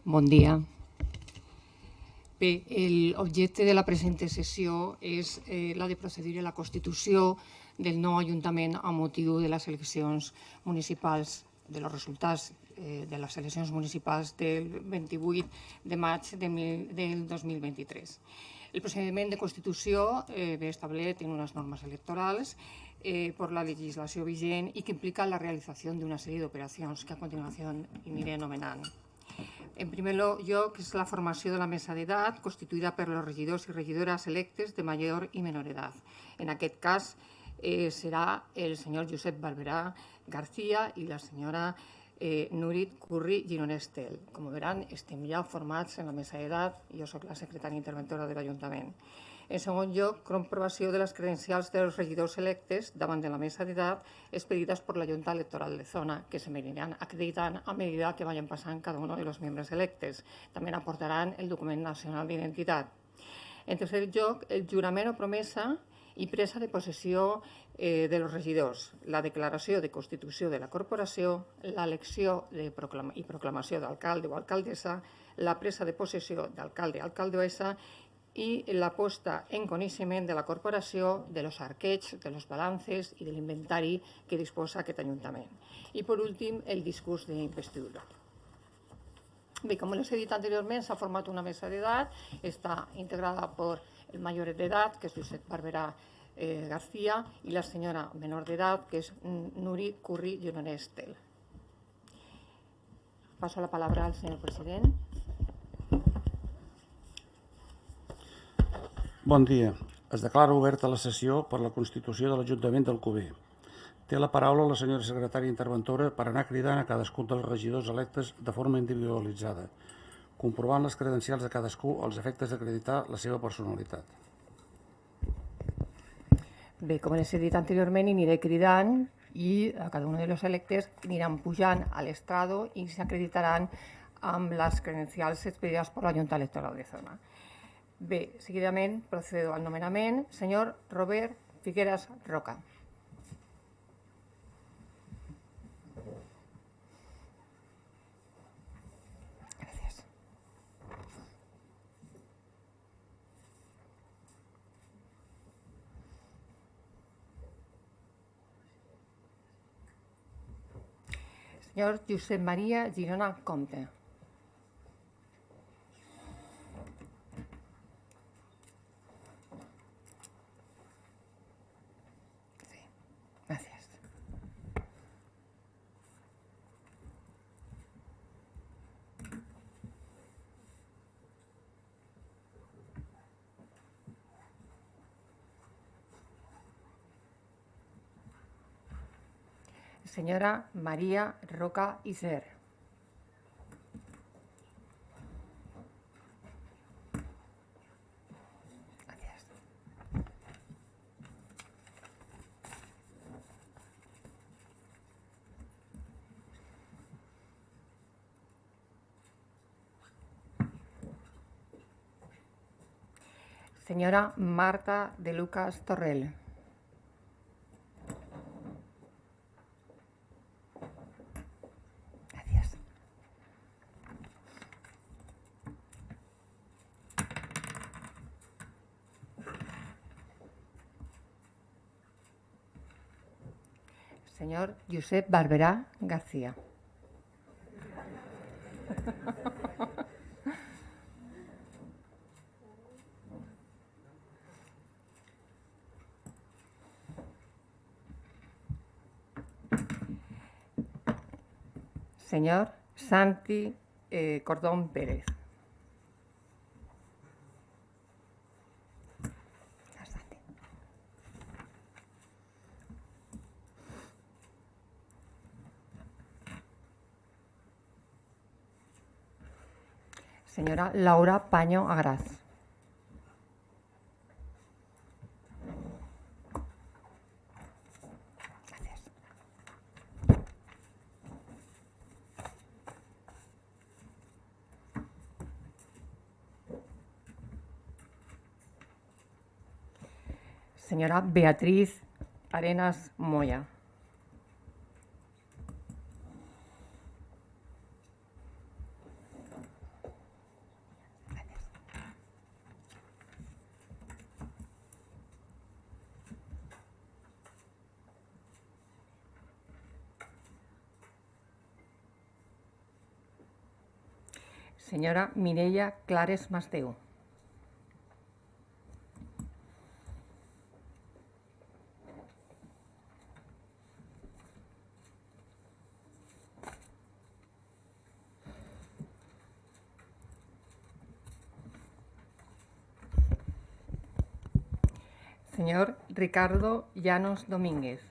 Bon dia. Bé, l'objecte de la present sessió és la de procedir a la constitució del nou Ajuntament a motiu de les eleccions municipals, dels resultats de les eleccions municipals del 28 de maig del 2023. El procediment de constitució ve establert en unes normes electorals por la legislació vigent i que implica la realització d'una sèrie d'operacions que a continuació aniré anomenant. En primer lloc, és la formació de la mesa d'edat constituïda per els regidors i regidores electes de major i menor edat. En aquest cas serà el senyor Josep Barberà García i la senyora Núrit Curri Gironestel. Com veuran, estem ja formats en la mesa d'edat. Jo soc la secretària interventora de l'Ajuntament. En segon lloc, comprovació de les credencials dels regidors electes davant de la mesa d'edat expedidas per la Junta Electoral de Zona, que se aniran acreditant a medida que vayan passant cada uno de los membres electes. També aportaran el document nacional d'identitat. En tercer lloc, el jurament o promesa i presa de possessió dels regidors, la declaració de constitució de la corporació, l'elecció i proclamació d'alcalde o alcaldessa, la presa de possessió d'alcalde o alcaldessa i la posta en coneixement de la corporació de los arquets, de los balances i de l'inventari que disposa aquest Ajuntament. I, per últim, el discurs d'investidura. Bé, com les he dit anteriorment, s'ha format una mesa d'edat, està integrada per el major d'edat, que és Josep Barberà García, i la senyora menor d'edat, que és Núrit Curri Gironestel. Paso la palabra al senyor president. Bon dia. Es declara oberta la sessió per la constitució de l'Ajuntament d'Alcover. Té la paraula la senyora secretària interventora per anar cridant a cadascun dels regidors electes de forma individualitzada, comprovant les credencials de cadascú als efectes d'acreditar la seva personalitat. Bé, com les he dit anteriorment, aniré cridant i a cada un dels electes aniran pujant a l'estrado i s'acreditaran amb les credencials expedides per la Junta Electoral de Zona. Bé, seguidament procedo al nomenament. Senyor Robert Figueras Roca. Gràcies. Senyor Josep Maria Girona Comte. Gràcies. Senyora Maria Roca Iser. Gràcies. Senyora Marta de Lucas Torrell. Gràcies. Senyor Josep Barberà García. Señor Santi Cordón Pérez. Señora Laura Paño Agraz. Gracias. Señora Beatriz Arenas Moya. Senyora Mireia Clares Masdeu. Señor Ricardo Llanos Domínguez.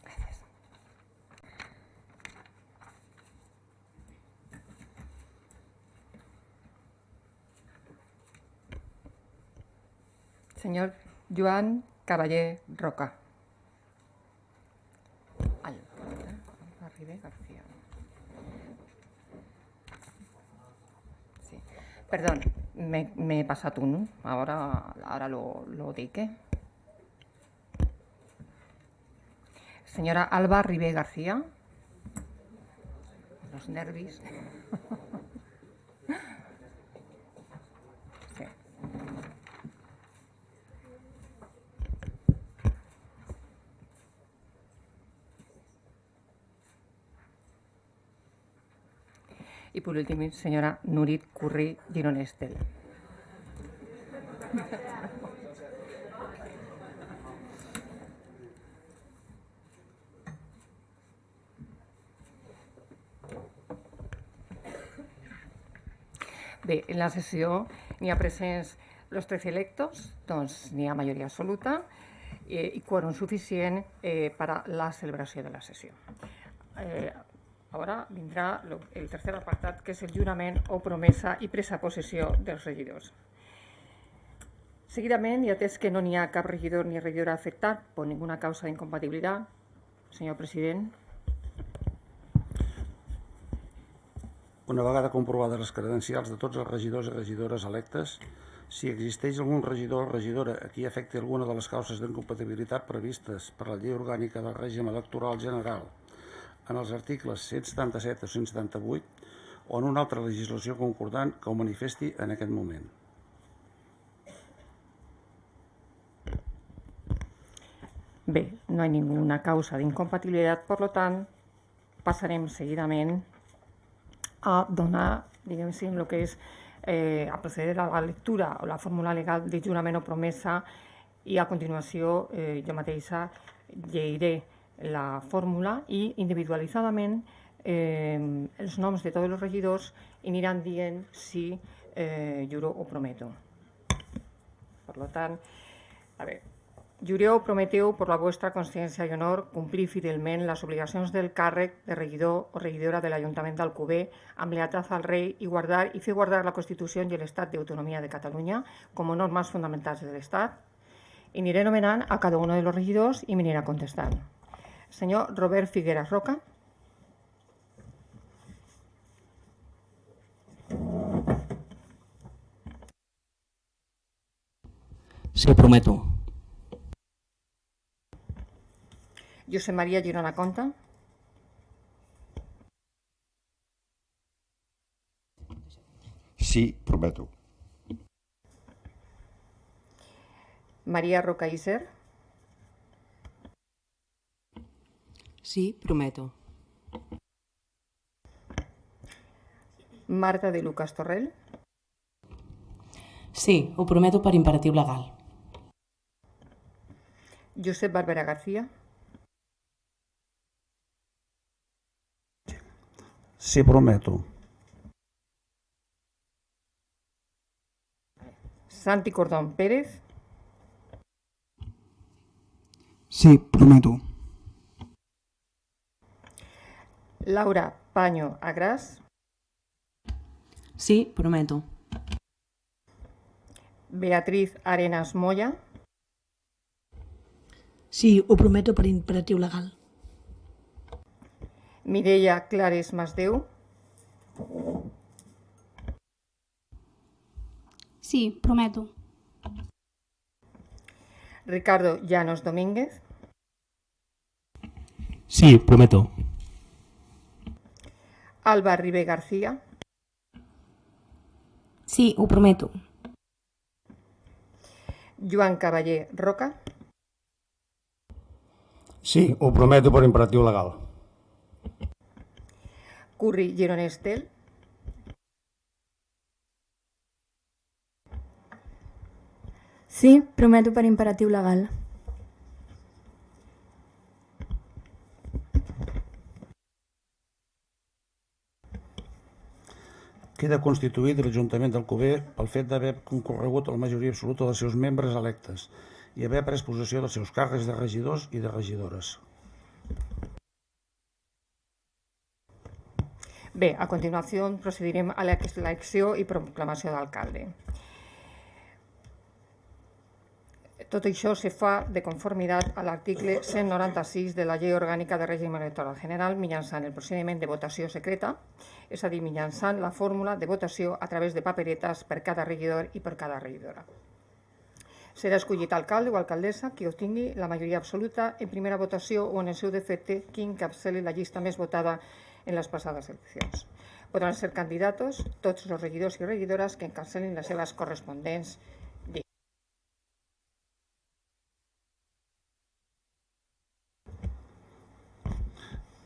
Gracias. Señor Joan Caballé Roca. Alba Ribé García. Sí. Perdón, me he passat un. Ahora lo dic. Señora Alba Ribé García. Los nervis. Sí. Y por último, señora Nurit Curri Gironestel. Bé, en la sessió n'hi ha presents els 13 electos, doncs n'hi ha majoria absoluta i quòrum suficient per a la celebració de la sessió. Ara vindrà el tercer apartat, que és el jurament o promesa i presa possessió dels regidors. Seguidament, i atès que no n'hi ha cap regidor ni regidora afectat per ninguna causa d'incompatibilitat, senyor president. Una vegada comprovades les credencials de tots els regidors i regidores electes, si existeix algun regidor o regidora a qui afecti alguna de les causes d'incompatibilitat previstes per la Llei Orgànica del Règim Electoral General en els articles 177 o 178 o en una altra legislació concordant, que ho manifesti en aquest moment. Bé, no hi ha ninguna causa d'incompatibilitat, per tant, passarem seguidament a donar, diguem-ne, el que és a proceder a la lectura o la fórmula legal de jurament o promesa, i a continuació jo mateixa llegiré la fórmula i individualitzadament els noms de tots els regidors aniran dient si juro o prometo. Per tant, a veure, jureu o prometeu per la vostra consciència i honor complir fidelment les obligacions del càrrec de regidor o regidora de l'Ajuntament d'Alcover amb lealtad al rei i fer guardar la Constitució i l'Estat d'Autonomia de Catalunya com a normes fonamentals de l'Estat. I aniré nomenant a cada un dels regidors i m'anirà contestant. Senyor Robert Figueras Roca. Sí, prometo. Josep Maria Girona Conta. Sí, prometo. Maria Roca Iser. Sí, prometo. Marta de Lucas Torrell. Sí, ho prometo per imperatiu legal. Josep Barbera García. Sí, prometo. Santi Cordón Pérez. Sí, prometo. Laura Paño Agras. Sí, prometo. Beatriz Arenas Moya. Sí, ho prometo per imperatiu legal. Mireia Clares Masdeu. Sí, prometo. Ricardo Llanos Domínguez. Sí, prometo. Alba Ribé García. Sí, ho prometo. Joan Caballé Roca. Sí, ho prometo per imperatiu legal. Curri Gironestel, Sí, prometo per imperatiu legal. Queda constituït l'Ajuntament d'Alcover pel fet d'haver concorregut a la majoria absoluta dels seus membres electes i haver pres possessió dels seus càrrecs de regidors i de regidores. Bé, a continuació procedirem a l'elecció i proclamació d'alcalde. Tot això se fa de conformitat a l'article 196 de la Llei Orgànica de Règim Electoral General mitjançant el procediment de votació secreta, és a dir, mitjançant la fórmula de votació a través de paperetes per cada regidor i per cada regidora. Serà escollit alcalde o alcaldessa qui obtingui la majoria absoluta en primera votació o en el seu defecte qui encapçali la llista més votada en les passades eleccions. Podran ser candidatos tots els regidors i regidores que encapçalin les seves corresponents llistes.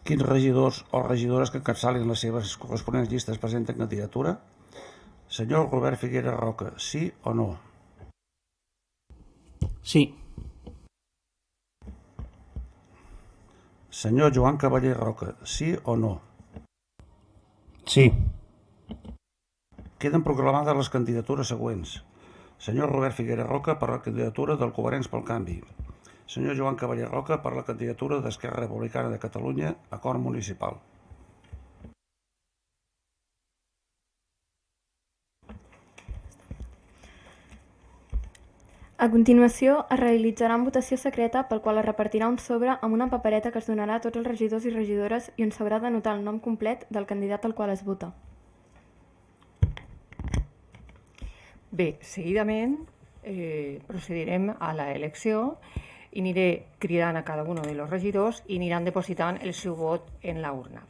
Quins regidors o regidores que encapçalin les seves corresponents llistes presenten candidatura? Senyor Robert Figueras Roca, sí o no? Sí. Senyor Joan Cavaller Roca, sí o no? Sí. Queden proclamades les candidatures següents. Senyor Robert Figueras Roca per la candidatura del Coherents pel Canvi. Senyor Joan Cavaller Roca per la candidatura d'Esquerra Republicana de Catalunya, Acord Municipal. A continuació, es realitzarà en votació secreta pel qual es repartirà un sobre amb una papereta que es donarà a tots els regidors i regidores i on s'haurà d'anotar el nom complet del candidat al qual es vota. Bé, seguidament procedirem a l'elecció i aniré cridant a cada un dels regidors i aniran depositant el seu vot en la urna.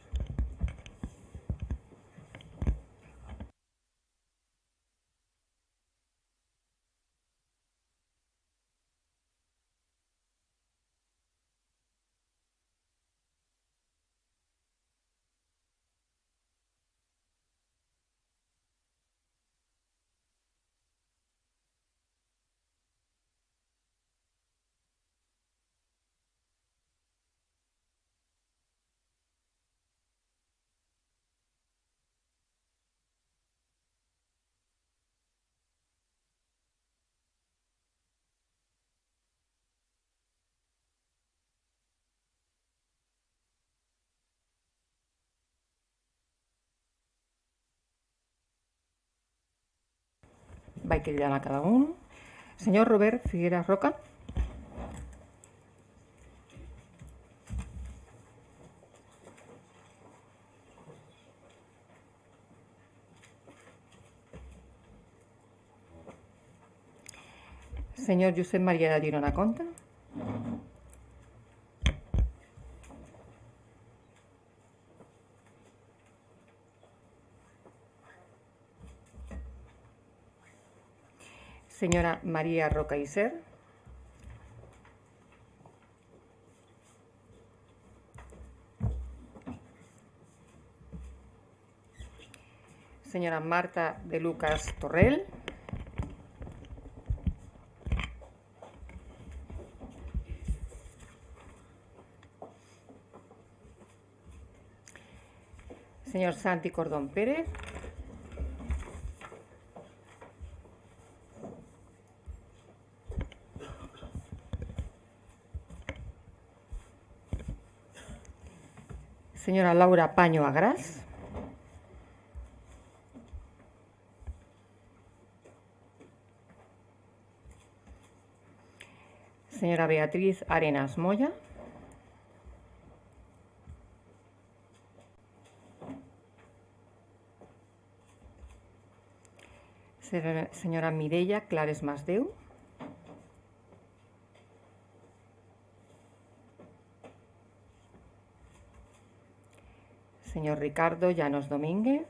Vaig cridant a cada un. Senyor Robert Figueras Roca. Senyor Josep Maria de Girona Conta. Senyora Maria Roca Isser. Senyora Marta de Lucas Torrell. Señor Santi Cordón Pérez. Señora Laura Paño Agras. Señora Beatriz Arenas Moya. Señora Mireia Clares Masdeu. Señor Ricardo Llanos Domínguez.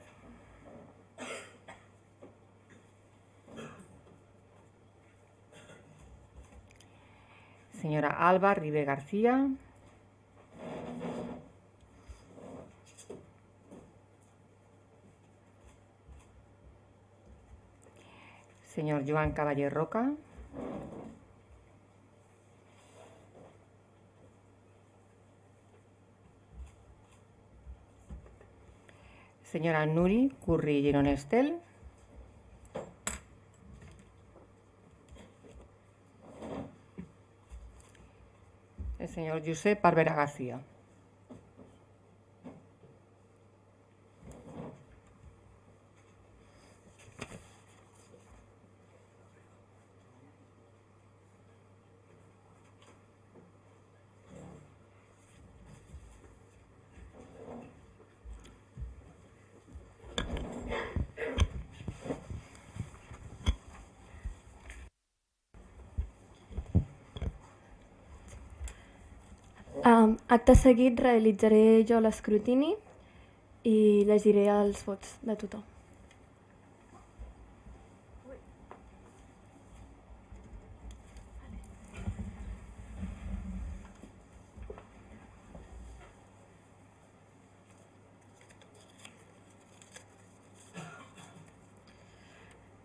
Señora Alba Ribe García. Senyor Joan Cavaller Roca. Senyora Nuri Curri Gironestel. El senyor Josep Barbera García. Acte seguit realitzaré jo l'escrutini i llegiré els vots de tothom.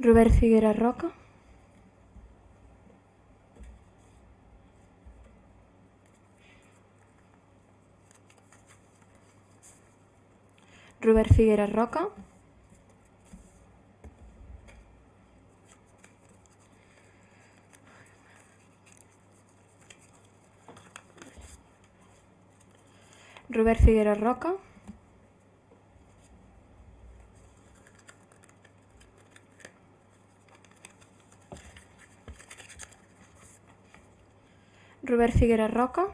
Robert Figuera Roca. Robert Figuera Roca. Robert Figuera Roca. Robert Figuera Roca.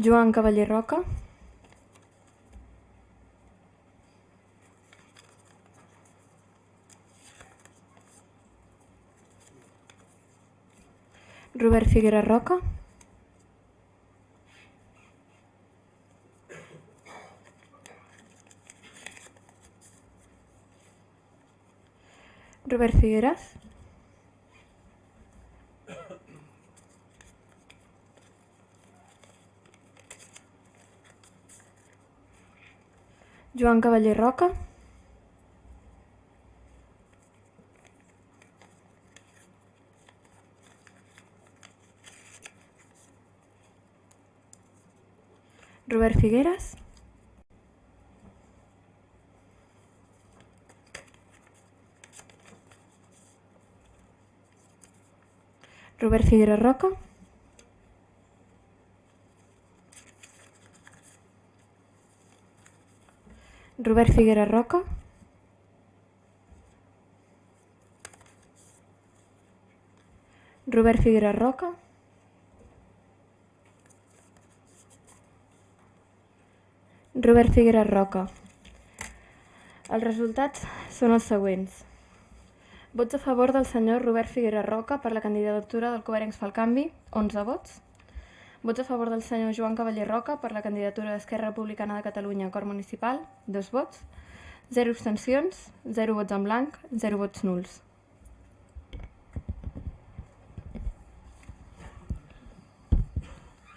Joan Cavaller Roca. Robert Figuera Roca. Robert Figueras. Joan Cavaller Roca. Robert Figueras. Robert Figuera Roca. Robert Figuera Roca. Robert Figuera Roca. Robert Figuera Roca. Els resultats són els següents. Vots a favor del senyor Robert Figuera Roca per la candidatura del Coherents pel Canvi, 11 vots. Vots a favor del senyor Joan Cavaller Roca per la candidatura d'Esquerra Republicana de Catalunya, Cor Municipal, 2 vots. 0 abstencions, 0 vots en blanc, 0 vots nuls.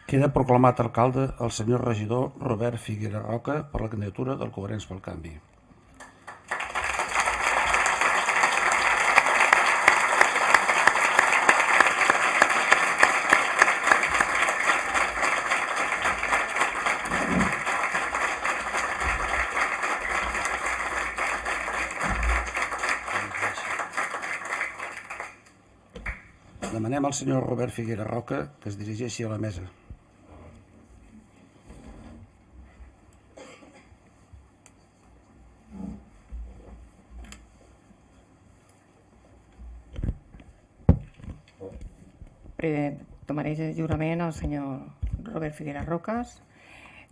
Queda proclamat alcalde el senyor regidor Robert Figuera Roca per la candidatura del Coherents pel Canvi. Demanem al senyor Robert Figuera Roca que es dirigeixi a la mesa. Tomaréis el jurament al senyor Robert Figuera Rocas.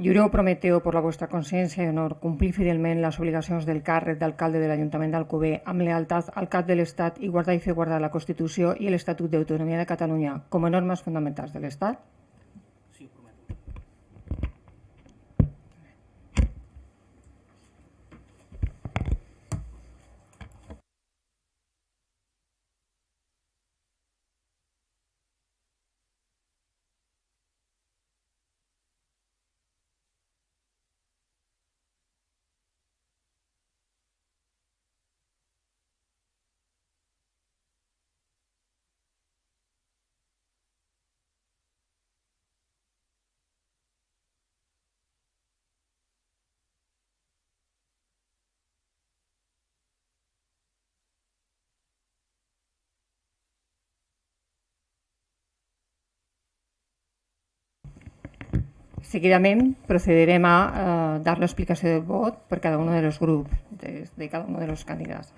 Juré o prometeu por la vuestra consciència i honor complir fidelment les obligacions del càrrec d'alcalde de l'Ajuntament d'Alcover amb lealtat al cap de l'Estat i guardar i fer guardar la Constitució i l'Estatut d'Autonomia de Catalunya com a normes fonamentals de l'Estat? Seguidament procederem a dar la explicació del vot per cada un dels grups, de cada un dels candidats.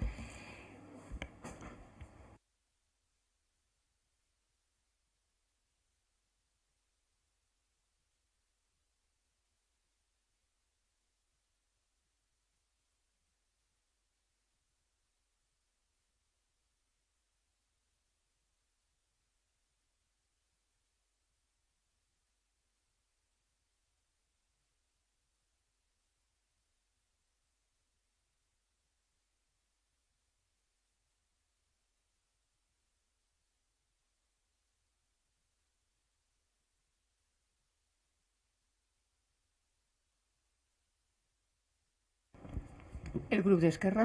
El grup d'Esquerra.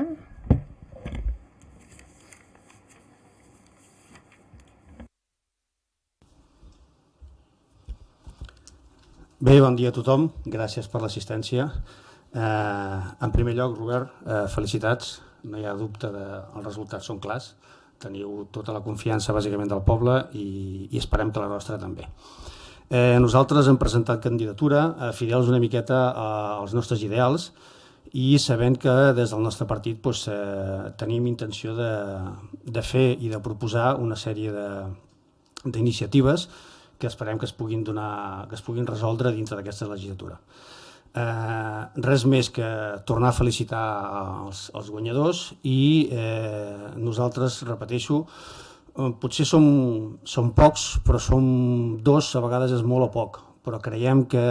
Bé, bon dia a tothom. Gràcies per l'assistència. En primer lloc, Robert, felicitats. No hi ha dubte, els resultats són clars. Teniu tota la confiança, bàsicament, del poble i esperem que la nostra també. Nosaltres hem presentat candidatura fidels una miqueta als nostres ideals i sabent que des del nostre partit tenim intenció de fer i de proposar una sèrie d'iniciatives que esperem que es puguin resoldre dintre d'aquesta legislatura. Res més que tornar a felicitar els guanyadors i nosaltres, repeteixo, potser som pocs, però som dos, a vegades és molt o poc, però creiem que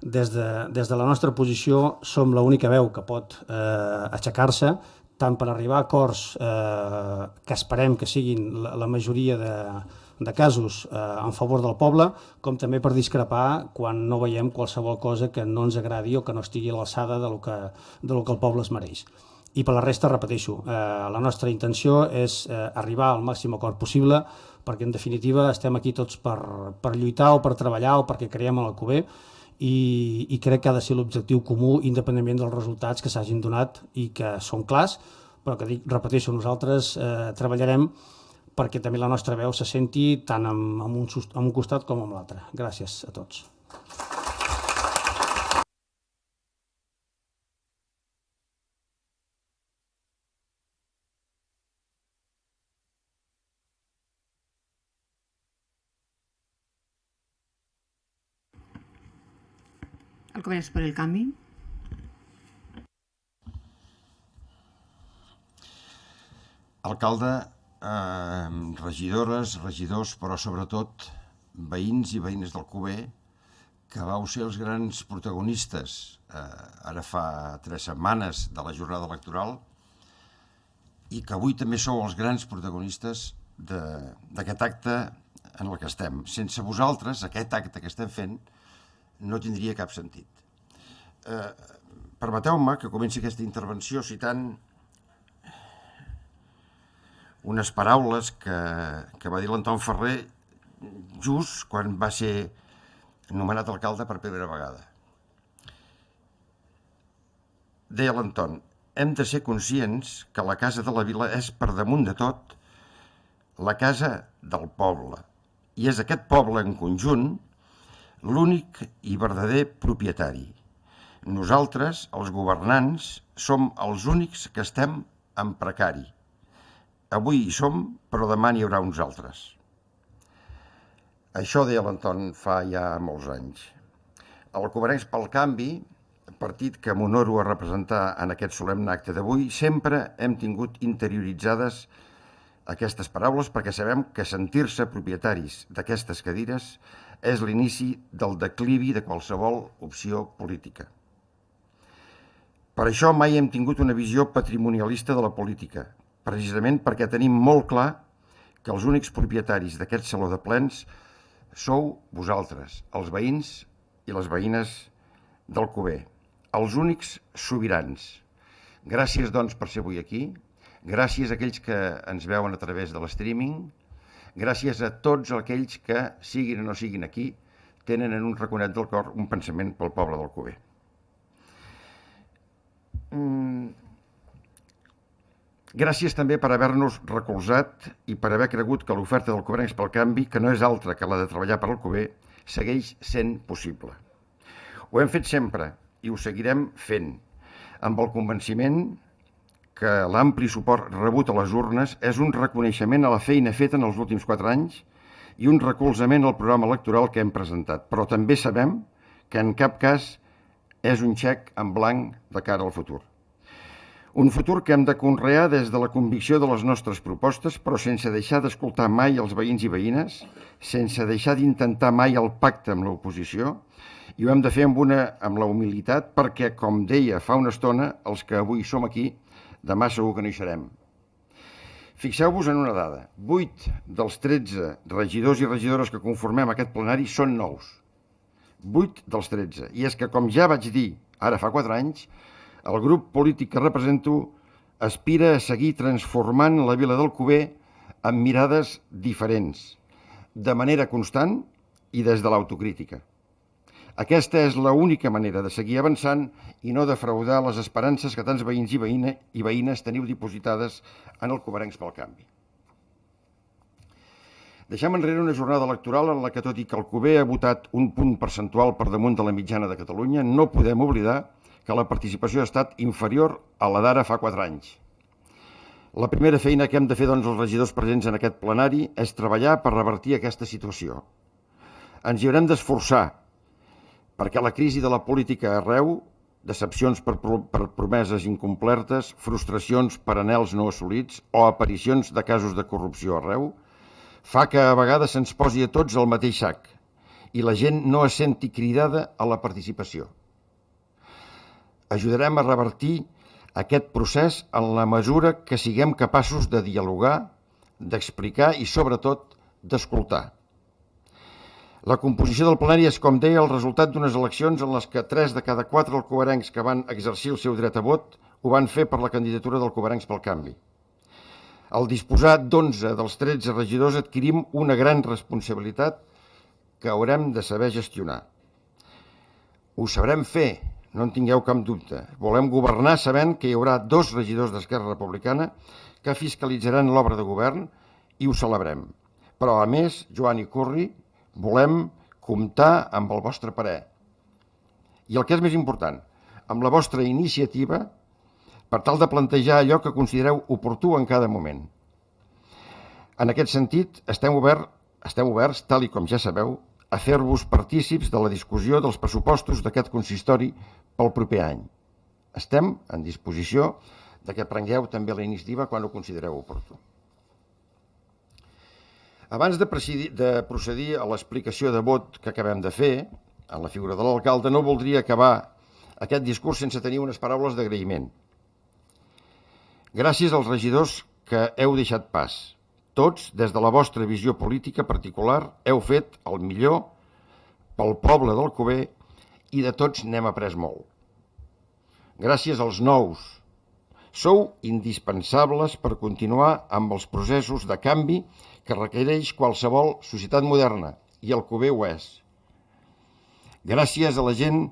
des de la nostra posició som l'única veu que pot aixecar-se tant per arribar a acords que esperem que siguin la majoria de casos en favor del poble, com també per discrepar quan no veiem qualsevol cosa que no ens agradi o que no estigui a l'alçada de lo que el poble es mereix. I per la resta, repeteixo, la nostra intenció és arribar al màxim acord possible perquè, en definitiva, estem aquí tots per lluitar o per treballar o perquè creiem en Alcover i crec que ha de ser l'objectiu comú independentment dels resultats que s'hagin donat i que són clars, però que, repeteixo, nosaltres treballarem perquè també la nostra veu se senti tant en un costat com en l'altre. Gràcies a tots. Alcobendas per el Canvi. Alcalde, regidores, regidors, però sobretot veïns i veïnes d'Alcover, que vau ser els grans protagonistes ara fa 3 setmanes de la jornada electoral i que avui també sou els grans protagonistes d'aquest acte en el que estem. Sense vosaltres, aquest acte que estem fent no tindria cap sentit. Permeteu-me que comenci aquesta intervenció citant unes paraules que va dir l'Anton Ferrer just quan va ser nomenat alcalde per primera vegada. Deia l'Anton: hem de ser conscients que la casa de la vila és, per damunt de tot, la casa del poble. I és aquest poble en conjunt l'únic i verdader propietari. Nosaltres, els governants, som els únics que estem en precari. Avui hi som, però demà n'hi haurà uns altres. Això deia l'Anton fa ja molts anys. Alcobenencs pel Canvi, partit que m'honoro a representar en aquest solemne acte d'avui, sempre hem tingut interioritzades aquestes paraules perquè sabem que sentir-se propietaris d'aquestes cadires és l'inici del declivi de qualsevol opció política. Per això mai hem tingut una visió patrimonialista de la política, precisament perquè tenim molt clar que els únics propietaris d'aquest saló de plens sou vosaltres, els veïns i les veïnes d'Alcover, els únics sobirans. Gràcies, doncs, per ser avui aquí. Gràcies a aquells que ens veuen a través de l'streaming. Gràcies a tots aquells que, siguin o no siguin aquí, tenen en un raconet del cor un pensament pel poble d'Alcover. Gràcies també per haver-nos recolzat i per haver cregut que l'oferta d'Alcobenencs pel Canvi, que no és altra que la de treballar per Alcover, segueix sent possible. Ho hem fet sempre i ho seguirem fent, amb el convenciment que l'ampli suport rebut a les urnes és un reconeixement a la feina feta en els últims 4 anys i un recolzament al programa electoral que hem presentat. Però també sabem que en cap cas és un xec en blanc de cara al futur. Un futur que hem de conrear des de la convicció de les nostres propostes, però sense deixar d'escoltar mai els veïns i veïnes, sense deixar d'intentar mai el pacte amb l'oposició, i ho hem de fer amb la humilitat perquè, com deia fa una estona, els que avui som aquí, demà segur que no hi serem. Fixeu-vos en una dada. 8 dels 13 regidors i regidores que conformem aquest plenari són nous. 8 dels 13. I és que, com ja vaig dir ara fa 4 anys, el grup polític que represento aspira a seguir transformant la vila d'Alcover amb mirades diferents, de manera constant i des de l'autocrítica. Aquesta és l'única manera de seguir avançant i no defraudar les esperances que tants veïns i veïnes teniu dipositades en el Coverencs pel Canvi. Deixem enrere una jornada electoral en la que, tot i que Alcover ha votat un punt percentual per damunt de la mitjana de Catalunya, no podem oblidar que la participació ha estat inferior a la d'ara fa 4 anys. La primera feina que hem de fer, doncs, els regidors presents en aquest plenari és treballar per revertir aquesta situació. Ens hi haurem d'esforçar perquè la crisi de la política arreu, decepcions per promeses incomplertes, frustracions per anhels no assolits o aparicions de casos de corrupció arreu, fa que a vegades se'ns posi a tots al mateix sac i la gent no es senti cridada a la participació. Ajudarem a revertir aquest procés en la mesura que siguem capaços de dialogar, d'explicar i, sobretot, d'escoltar. La composició del plenari és, com deia, el resultat d'unes eleccions en les que 3 de cada 4 alcoverencs que van exercir el seu dret a vot ho van fer per la candidatura del Coverencs pel Canvi. Al disposar d'11 dels 13 regidors adquirim una gran responsabilitat que haurem de saber gestionar. Ho sabrem fer, no en tingueu cap dubte. Volem governar sabent que hi haurà 2 regidors d'Esquerra Republicana que fiscalitzaran l'obra de govern i ho celebrem. Però, a més, Joan i Curri, volem comptar amb el vostre parer. I el que és més important, amb la vostra iniciativa per tal de plantejar allò que considereu oportú en cada moment. En aquest sentit, estem oberts, tal i com ja sabeu, a fer-vos partícips de la discussió dels pressupostos d'aquest consistori pel proper any. Estem en disposició de que prengueu també la iniciativa quan ho considereu oportú. Abans de procedir a l'explicació de vot que acabem de fer, en la figura de l'alcalde, no voldria acabar aquest discurs sense tenir unes paraules d'agraïment. Gràcies als regidors que heu deixat pas. Tots, des de la vostra visió política particular, heu fet el millor pel poble d'Alcover i de tots n'hem après molt. Gràcies als nous. Sou indispensables per continuar amb els processos de canvi que requereix qualsevol societat moderna, i Alcover ho és. Gràcies a la gent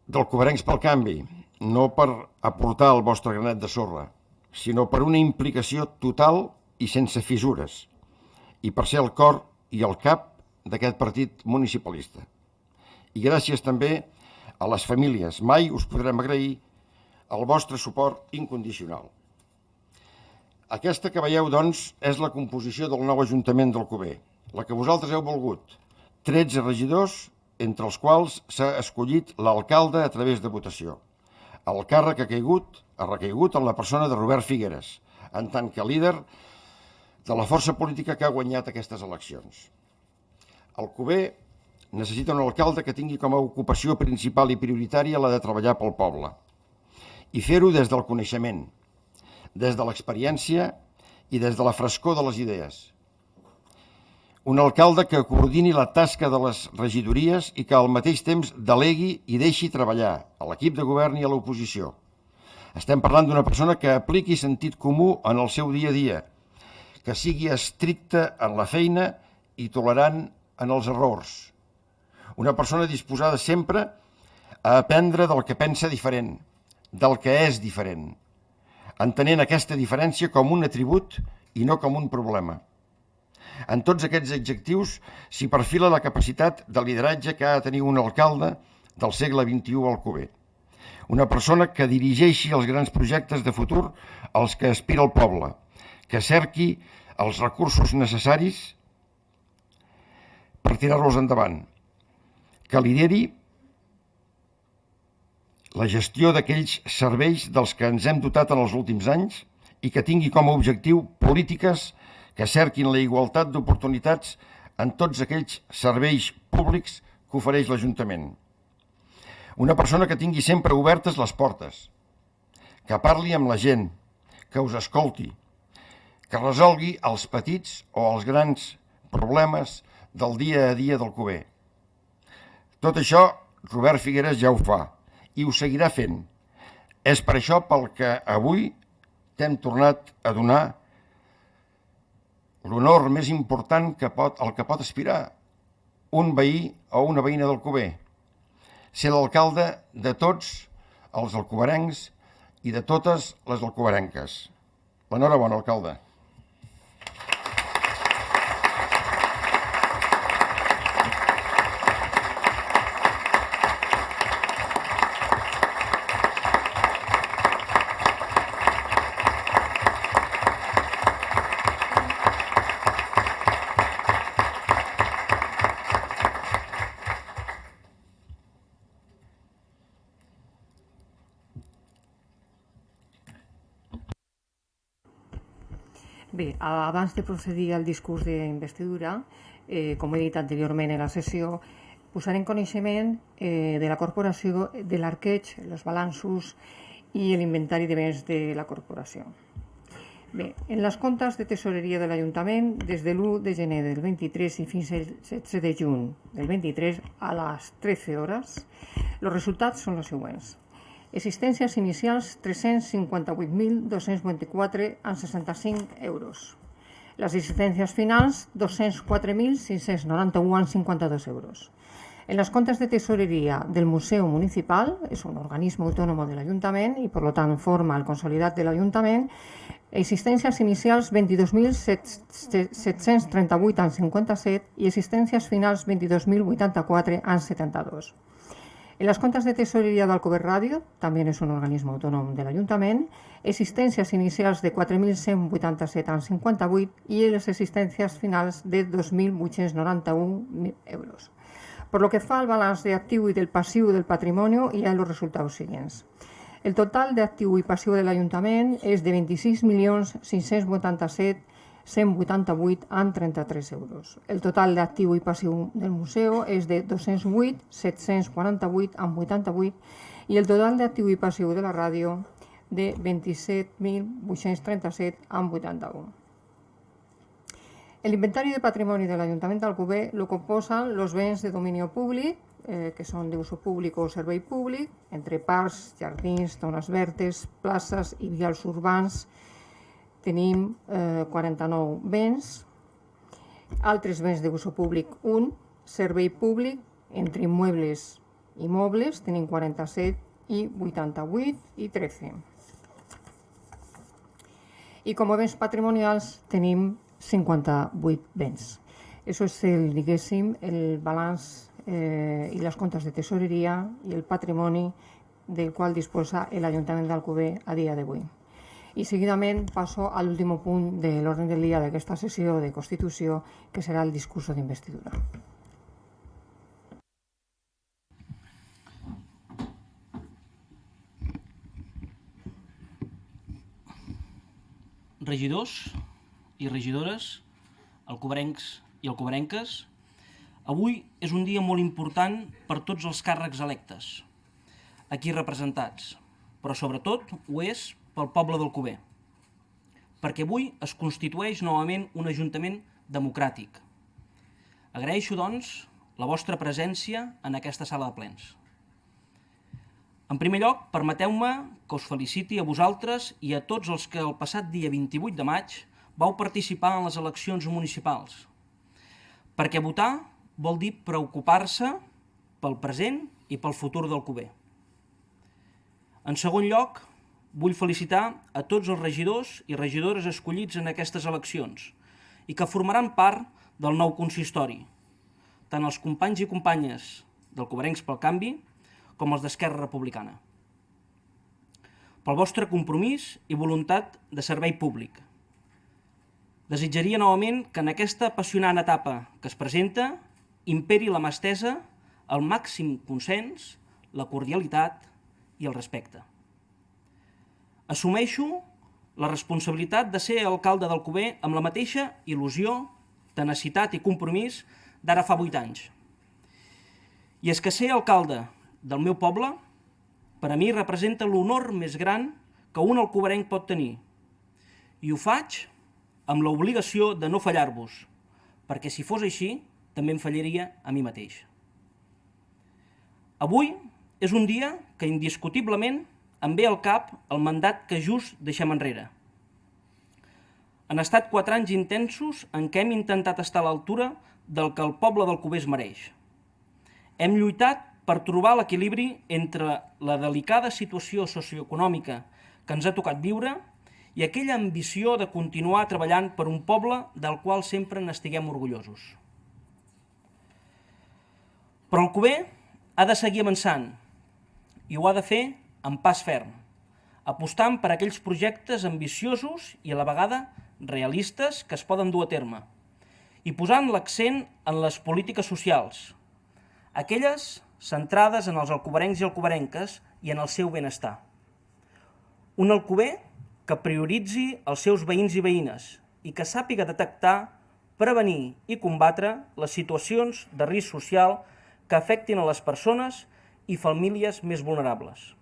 del Coverencs pel Canvi, no per aportar el vostre granet de sorra, sinó per una implicació total i sense fissures, i per ser el cor i el cap d'aquest partit municipalista. I gràcies també a les famílies. Mai us podrem agrair el vostre suport incondicional. Aquesta que veieu, doncs, és la composició del nou Ajuntament d'Alcover, la que vosaltres heu volgut. 13 regidors, entre els quals s'ha escollit l'alcalde a través de votació. El càrrec ha recaigut en la persona de Robert Figueres, en tant que líder de la força política que ha guanyat aquestes eleccions. Alcover necessita un alcalde que tingui com a ocupació principal i prioritària la de treballar pel poble, i fer-ho des del coneixement, des de l'experiència i des de la frescor de les idees. Un alcalde que coordini la tasca de les regidories i que al mateix temps delegui i deixi treballar a l'equip de govern i a l'oposició. Estem parlant d'una persona que apliqui sentit comú en el seu dia a dia, que sigui estricta en la feina i tolerant en els errors. Una persona disposada sempre a aprendre del que pensa diferent, del que és diferent, entenent aquesta diferència com un atribut i no com un problema. En tots aquests adjectius s'hi perfila la capacitat de lideratge que ha de tenir un alcalde del segle XXI a Alcover. Una persona que dirigeixi els grans projectes de futur als que aspira el poble, que cerqui els recursos necessaris per tirar-los endavant, que lideri la gestió d'aquells serveis dels que ens hem dotat en els últims anys i que tingui com a objectiu polítiques que cerquin la igualtat d'oportunitats en tots aquells serveis públics que ofereix l'Ajuntament. Una persona que tingui sempre obertes les portes, que parli amb la gent, que us escolti, que resolgui els petits o els grans problemes del dia a dia d'Alcover. Tot això Robert Figueras ja ho fa i ho seguirà fent. És per això pel que avui t'hem tornat a donar l'honor més important al que pot aspirar un veí o una veïna d'Alcover. Ser l'alcalde de tots els alcoverencs i de totes les alcoverenques. L'enhorabona, alcalde. Bé, abans de procedir al discurs d'investidura, com he dit anteriorment en la sessió, posaré en coneixement de la corporació de l'arqueig, els balanços i l'inventari de béns de la corporació. Bé, en les comptes de tesoreria de l'Ajuntament, des de l'1 de gener del 23 i fins al 16 de juny del 23 a les 13 hores, els resultats són els següents. Existències inicials 358.224,65 euros. Les existències finals 204.691,52 euros. En les comptes de tesoreria del Museu Municipal, és un organisme autònom de l'Ajuntament i per tant forma el consolidat de l'Ajuntament, existències inicials 22.738,57 i existències finals 22.084,72. En les comptes de tesoreria d'Alcover Ràdio, també és un organisme autònom de l'Ajuntament, existències inicials de 4.187,58 i les existències finals de 2.891 euros. Per lo que fa al balanç d'actiu i del passiu del patrimoni, hi ha els resultats següents. El total d'actiu i passiu de l'Ajuntament és de 26.587.188,33 euros. El total d'actiu i passiu del museu és de 208.748,88 i el total d'actiu i passiu de la ràdio de 27.837,81. L'inventari de patrimoni de l'Ajuntament d'Alcover lo composen els béns de domini públic, que són d'ús públic o servei públic, entre parcs, jardins, zones verdes, places i vials urbans. Tenim 49 béns, altres béns d'ús públic 1, servei públic, entre immobles i mobles, tenim 47 i 88 i 13. I com a béns patrimonials tenim 58 béns. Això és diguéssim, el balanç i les comptes de tesoreria i el patrimoni del qual disposa l'Ajuntament d'Alcover a dia d'avui. I seguidament passo a l'últim punt de l'ordre del dia d'aquesta sessió de Constitució, que serà el discurs d'investidura. Regidors i regidores, alcoverencs i alcoverenques, avui és un dia molt important per tots els càrrecs electes, aquí representats, però sobretot ho és pel poble d'Alcover, perquè avui es constitueix novament un ajuntament democràtic. Agraeixo, doncs, la vostra presència en aquesta sala de plens. En primer lloc, permeteu-me que us feliciti a vosaltres i a tots els que el passat dia 28 de maig vau participar en les eleccions municipals, perquè votar vol dir preocupar-se pel present i pel futur d'Alcover. En segon lloc, vull felicitar a tots els regidors i regidores escollits en aquestes eleccions i que formaran part del nou consistori, tant els companys i companyes del Coverencs pel Canvi com els d'Esquerra Republicana, pel vostre compromís i voluntat de servei públic. Desitjaria novament que en aquesta apassionant etapa que es presenta imperi la mà estesa, el màxim consens, la cordialitat i el respecte. Assumeixo la responsabilitat de ser alcalde d'Alcover amb la mateixa il·lusió, tenacitat i compromís d'ara fa 8 anys. I és que ser alcalde del meu poble, per a mi representa l'honor més gran que un alcoverenc pot tenir. I ho faig amb l'obligació de no fallar-vos, perquè si fos així, també em fallaria a mi mateix. Avui és un dia que indiscutiblement em ve al cap el mandat que just deixem enrere. Han estat 4 anys intensos en què hem intentat estar a l'altura del que el poble d'Alcover es mereix. Hem lluitat per trobar l'equilibri entre la delicada situació socioeconòmica que ens ha tocat viure i aquella ambició de continuar treballant per un poble del qual sempre n'estiguem orgullosos. Però Alcover ha de seguir avançant i ho ha de fer amb pas ferm, apostant per aquells projectes ambiciosos i a la vegada realistes que es poden dur a terme i posant l'accent en les polítiques socials, aquelles centrades en els alcoverencs i alcoverenques i en el seu benestar. Un Alcover que prioritzi els seus veïns i veïnes i que sàpiga detectar, prevenir i combatre les situacions de risc social que afectin a les persones i famílies més vulnerables.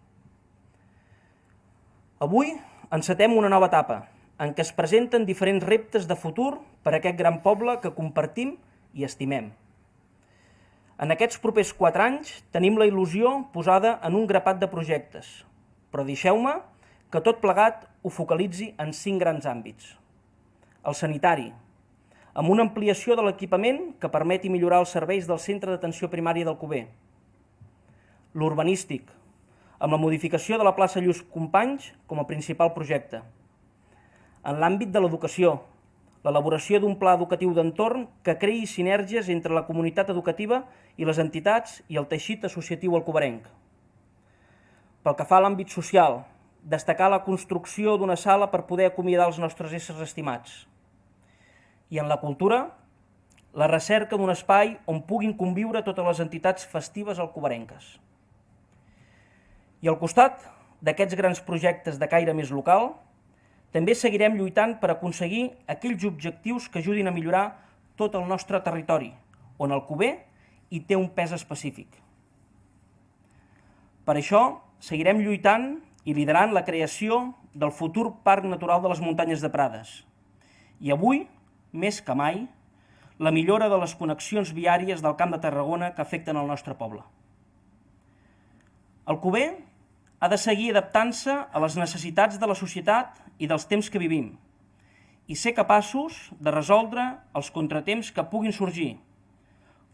Avui encetem una nova etapa en què es presenten diferents reptes de futur per a aquest gran poble que compartim i estimem. En aquests propers 4 anys tenim la il·lusió posada en un grapat de projectes, però deixeu-me que tot plegat ho focalitzi en 5 grans àmbits. El sanitari, amb una ampliació de l'equipament que permeti millorar els serveis del Centre d'Atenció Primària d'Alcover. L'urbanístic, amb la modificació de la plaça Lluís Companys com a principal projecte. En l'àmbit de l'educació, l'elaboració d'un pla educatiu d'entorn que creï sinergies entre la comunitat educativa i les entitats i el teixit associatiu alcoverenc. Pel que fa a l'àmbit social, destacar la construcció d'una sala per poder acomiadar els nostres éssers estimats. I en la cultura, la recerca d'un espai on puguin conviure totes les entitats festives alcoverenques. I al costat d'aquests grans projectes de caire més local, també seguirem lluitant per aconseguir aquells objectius que ajudin a millorar tot el nostre territori, on Alcover hi té un pes específic. Per això, seguirem lluitant i liderant la creació del futur Parc Natural de les Muntanyes de Prades. I avui, més que mai, la millora de les connexions viàries del Camp de Tarragona que afecten el nostre poble. Alcover ha de seguir adaptant-se a les necessitats de la societat i dels temps que vivim i ser capaços de resoldre els contratemps que puguin sorgir,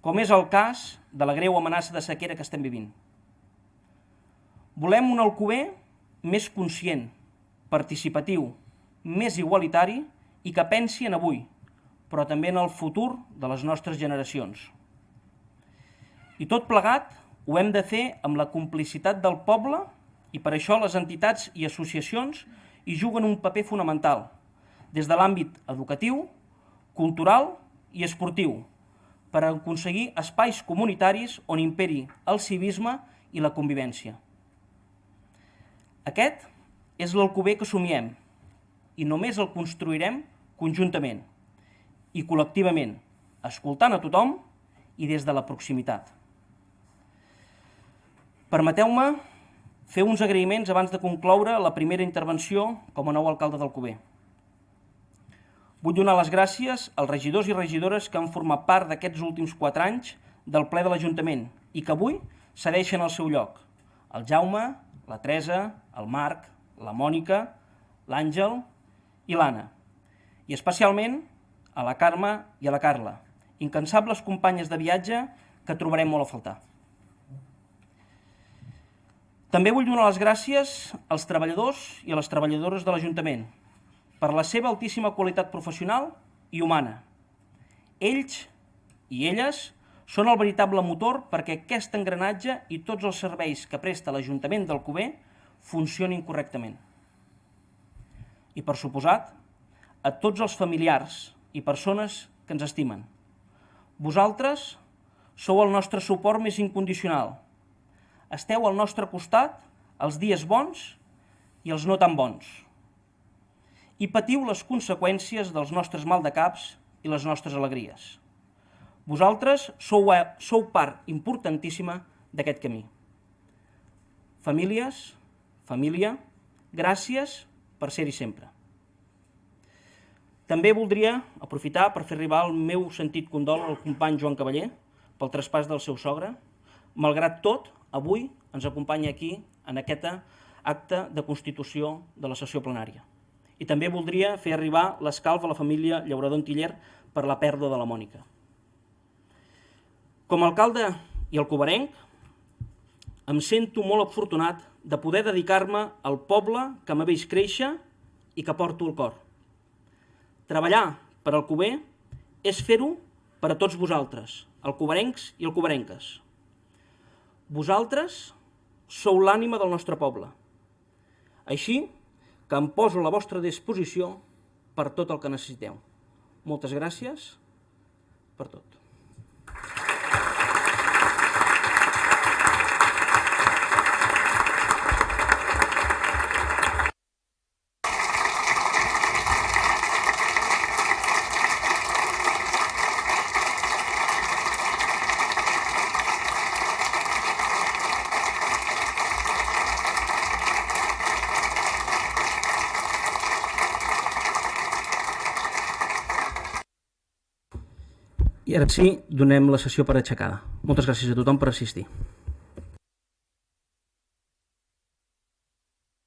com és el cas de la greu amenaça de sequera que estem vivint. Volem un Alcover més conscient, participatiu, més igualitari i que pensi en avui, però també en el futur de les nostres generacions. I tot plegat ho hem de fer amb la complicitat del poble i per això les entitats i associacions hi juguen un paper fonamental, des de l'àmbit educatiu, cultural i esportiu, per aconseguir espais comunitaris on imperi el civisme i la convivència. Aquest és l'Alcover que somiem i només el construirem conjuntament i col·lectivament, escoltant a tothom i des de la proximitat. Permeteu-me fer uns agraïments abans de concloure la primera intervenció com a nou alcalde d'Alcover. Vull donar les gràcies als regidors i regidores que han format part d'aquests últims 4 anys del ple de l'Ajuntament i que avui cedeixen el seu lloc. El Jaume, la Teresa, el Marc, la Mònica, l'Àngel i l'Anna. I especialment a la Carme i a la Carla, incansables companyes de viatge que trobarem molt a faltar. També vull donar les gràcies als treballadors i a les treballadores de l'Ajuntament per la seva altíssima qualitat professional i humana Ells i elles són el veritable motor perquè aquest engranatge i tots els serveis que presta l'Ajuntament d'Alcover funcionin correctament. I, per suposat, a tots els familiars i persones que ens estimen. Vosaltres sou el nostre suport més incondicional. Esteu al nostre costat els dies bons i els no tan bons. I patiu les conseqüències dels nostres maldecaps i les nostres alegries. Vosaltres sou part importantíssima d'aquest camí. Famílies, família, gràcies per ser-hi sempre. També voldria aprofitar per fer arribar el meu sentit condol al company Joan Cavaller pel traspàs del seu sogre. Malgrat tot, avui ens acompanya aquí en aquest acte de constitució de la sessió plenària. I també voldria fer arribar l'escalf a la família Llaurador Antiller per la pèrdua de la Mònica. Com a alcalde i alcoverenc, em sento molt afortunat de poder dedicar-me al poble que m'ha vist créixer i que porto al cor. Treballar per Alcover és fer-ho per a tots vosaltres, alcoverencs i alcoverenques. Vosaltres sou l'ànima del nostre poble. Així que em poso a la vostra disposició per tot el que necessiteu. Moltes gràcies per tot. I ara sí, donem la sessió per aixecada. Moltes gràcies a tothom per assistir.